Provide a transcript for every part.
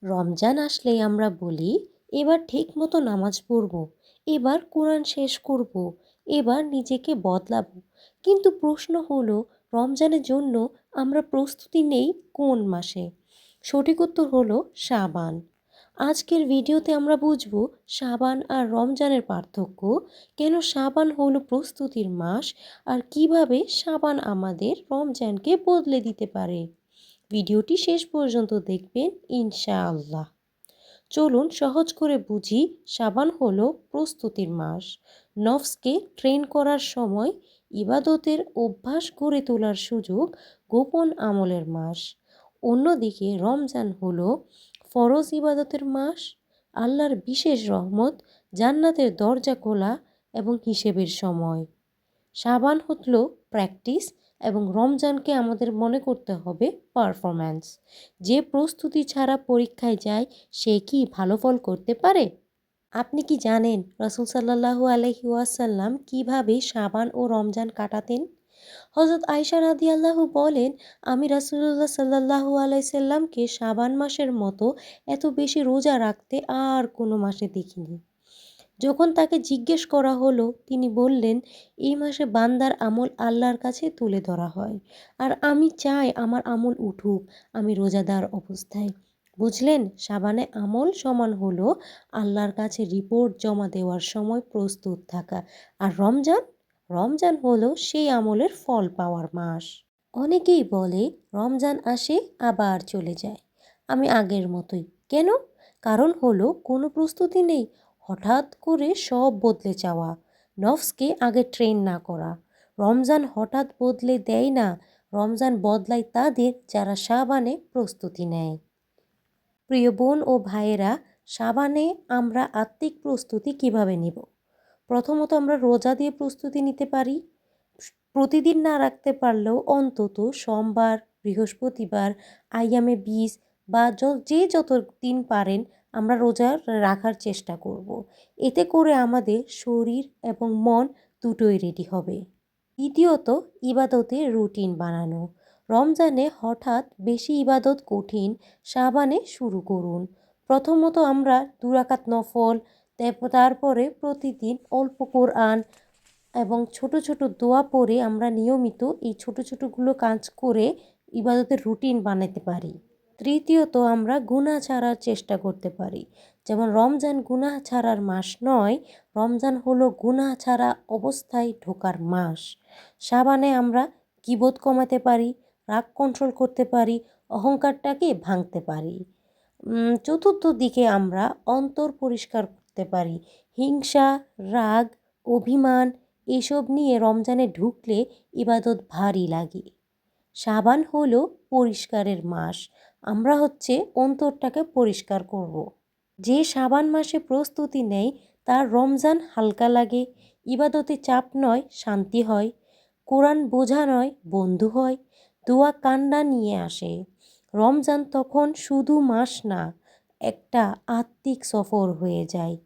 রমজান আসলেই আমরা বলি এবার ঠিক মতো নামাজ পড়ব, এবার কোরআন শেষ করব, এবার নিজেকে বদলাবো। কিন্তু প্রশ্ন হলো, রমজানের জন্য আমরা প্রস্তুতি নেই কোন মাসে? সঠিক উত্তর হলো শাবান। আজকের ভিডিওতে আমরা বুঝব শাবান আর রমজানের পার্থক্য, কেন শাবান হলো প্রস্তুতির মাস, আর কিভাবে শাবান আমাদের রমজানকে বদলে দিতে পারে। ভিডিওটি শেষ পর্যন্ত দেখবেন ইনশাআল্লাহ। চলুন সহজ করে বুঝি। শাবান হলো প্রস্তুতির মাস, নফসকে ট্রেন করার সময়, ইবাদতের অভ্যাস গড়ে তোলার সুযোগ, গোপন আমলের মাস। অন্যদিকে রমজান হলো ফরজ ইবাদতের মাস, আল্লাহর বিশেষ রহমত, জান্নাতের দরজা খোলা এবং হিসেবের সময়। শাবান হলো প্র্যাকটিস এবং রমজানকে আমাদের মনে করতে হবে পারফরম্যান্স। যে প্রস্তুতি ছাড়া পরীক্ষায় যায় সে কি ভালো ফল করতে পারে? আপনি কি জানেন রাসূল সাল্লাল্লাহু আলাইহি ওয়াসাল্লাম কিভাবে শাবান ও রমজান কাটাতেন? হযরত আয়েশা রাদিয়াল্লাহু বলেন, আমি রাসূলুল্লাহ সাল্লাল্লাহু আলাইহি সাল্লামকে শাবান মাসের মতো এত বেশি রোজা রাখতে আর কোনো মাসে দেখিনি। যখন তাকে জিজ্ঞেস করা হলো, তিনি বললেন, এই মাসে বান্দার আমল আল্লাহর কাছে তুলে ধরা হয়, আর আমি চাই আমার আমল উঠুক আমি রোজাদার অবস্থায়। বুঝলেন, শাবানে আমল সমান হলো আল্লাহর কাছে রিপোর্ট জমা দেওয়ার সময় প্রস্তুত থাকা, আর রমজান রমজান হলো সেই আমলের ফল পাওয়ার মাস। অনেকেই বলে রমজান আসে আবার চলে যায়, আমি আগের মতোই কেন? কারণ হলো কোনো প্রস্তুতি নেই, হঠাৎ করে সব বদলে যাওয়া, নফসকে আগে ট্রেন না করা। রমজান হঠাৎ বদলে দেয় না, রমজান বদলায় তাদের যারা শাবানে প্রস্তুতি নেয়। প্রিয় বোন ও ভাইয়েরা, শাবানে আমরা আত্মিক প্রস্তুতি কিভাবে নিব? প্রথমত আমরা রোজা দিয়ে প্রস্তুতি নিতে পারি। প্রতিদিন না রাখতে পারলেও অন্তত সোমবার, বৃহস্পতিবার, আইয়ামে বীজ বা যে যত দিন পারেন আমরা রোজা রাখার চেষ্টা করব। এতে করে আমাদের শরীর এবং মন দুটোই রেডি হবে। দ্বিতীয়ত, ইবাদতের রুটিন বানানো। রমজানে হঠাৎ বেশি ইবাদত কঠিন, শাবানে শুরু করুন। প্রথমত আমরা 2 রাকাত নফল, তারপরে প্রতিদিন অল্প কোরআন এবং ছোট ছোট দোয়া পড়ে আমরা নিয়মিত এই ছোট ছোটগুলো কাজ করে ইবাদতের রুটিন বানাতে পারি। তৃতীয়ত, আমরা গুনাহ ছাড়ার চেষ্টা করতে পারি। যেমন রমজান গুনাহ ছাড়ার মাস নয়, রমজান হলো গুনাহ ছাড়া অবস্থায় ঢোকার মাস। শাবানে আমরা গীবত কমাতে পারি, রাগ কন্ট্রোল করতে পারি, অহংকারটাকে ভাঙতে পারি। চতুর্থ দিকে আমরা অন্তর পরিষ্কার করতে পারি। হিংসা, রাগ, অভিমান এসব নিয়ে রমজানে ঢুকলে ইবাদত ভারী লাগে। শাবান হলো পরিষ্কারের মাস, আমরা অন্তরটাকে পরিষ্কার করব। যে শাবান মাসে প্রস্তুতি নেয় তার রমজান হালকা লাগে, ইবাদতে চাপ নয় শান্তি হয়, কোরআন বোঝা নয় বন্ধু হয়, দোয়া কান্না নিয়ে আসে। রমজান তখন শুধু মাস না, একটা আত্মিক সফর হয়ে যায়।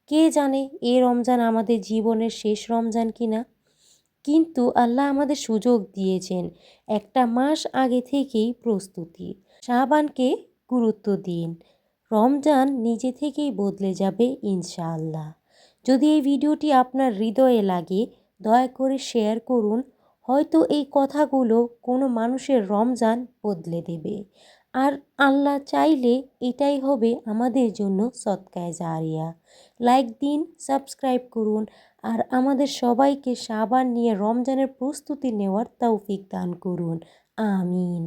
কে জানে এ রমজান আমাদের জীবনের শেষ রমজান কিনা, কিন্তু আল্লাহ আমাদের সুযোগ দিয়েছেন একটা মাস আগে থেকেই প্রস্তুতি। শাবানকে গুরুত্ব দিন, রমজান নিজে থেকেই বদলে যাবে ইনশাআল্লাহ। যদি এই ভিডিওটি আপনার হৃদয়ে লাগে দয়া করে শেয়ার করুন, হয়তো এই কথাগুলো কোনো মানুষের রমজান বদলে দেবে। আর আল্লাহ চাইলে এটাই হবে আমাদের জন্য সদকায়ে জারিয়া। লাইক দিন, সাবস্ক্রাইব করুন, আর আমাদের সবাইকে শাবান নিয়ে রমজানের প্রস্তুতি নেওয়ার তৌফিক দান করুন। আমিন।